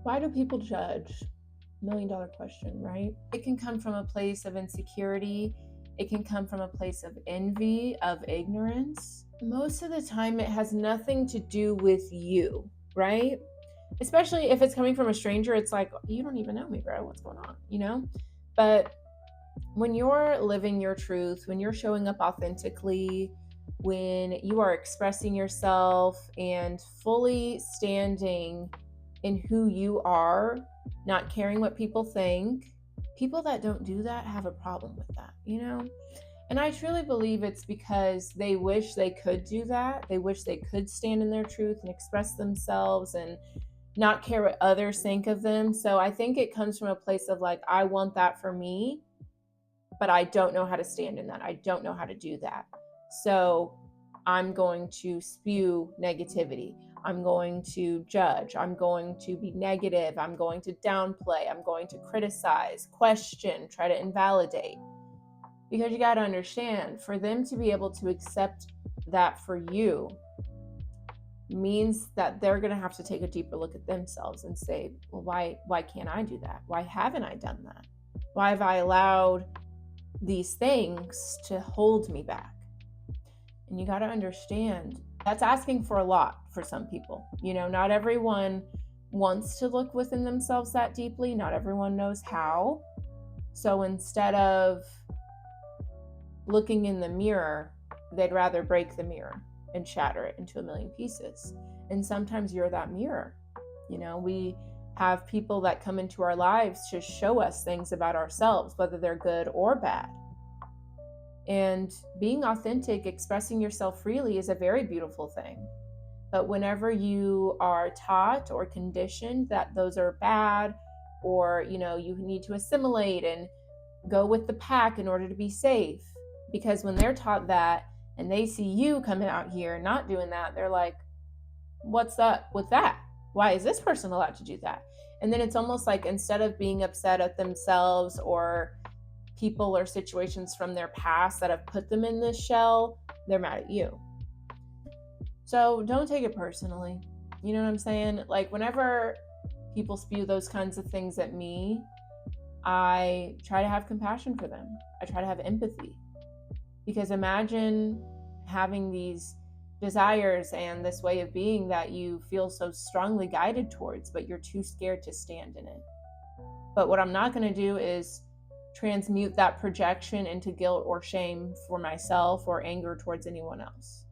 Why do people judge? $1 million question, right? It can come from a place of insecurity. It can come from a place of envy, of ignorance. Most of the time, it has nothing to do with you, right? Especially if it's coming from a stranger, it's like, you don't even know me, bro. What's going on, But when you're living your truth, when you're showing up authentically, when you are expressing yourself and fully standing in who you are, not caring what people think, people that don't do that have a problem with that. And I truly believe it's because they wish they could do that. They wish they could stand in their truth and express themselves and not care what others think of them. So I think it comes from a place of like, I want that for me, but I don't know how to stand in that. I don't know how to do that. So I'm going to spew negativity. I'm going to judge. I'm going to be negative. I'm going to downplay. I'm going to criticize, question, try to invalidate. Because you got to understand, for them to be able to accept that for you means that they're going to have to take a deeper look at themselves and say, well, why can't I do that? Why haven't I done that? Why have I allowed these things to hold me back? And you got to understand that's asking for a lot for some people. Not everyone wants to look within themselves that deeply. Not everyone knows how. So instead of looking in the mirror, they'd rather break the mirror and shatter it into a million pieces. And sometimes you're that mirror. We have people that come into our lives to show us things about ourselves, whether they're good or bad. And being authentic, expressing yourself freely is a very beautiful thing. But whenever you are taught or conditioned that those are bad, or you need to assimilate and go with the pack in order to be safe, because when they're taught that and they see you coming out here not doing that, they're like, what's up with that? Why is this person allowed to do that? And then it's almost like, instead of being upset at themselves or people or situations from their past that have put them in this shell, they're mad at you. So don't take it personally. You know what I'm saying? Like, whenever people spew those kinds of things at me, I try to have compassion for them. I try to have empathy. Because imagine having these desires and this way of being that you feel so strongly guided towards, but you're too scared to stand in it. But what I'm not going to do is transmute that projection into guilt or shame for myself or anger towards anyone else.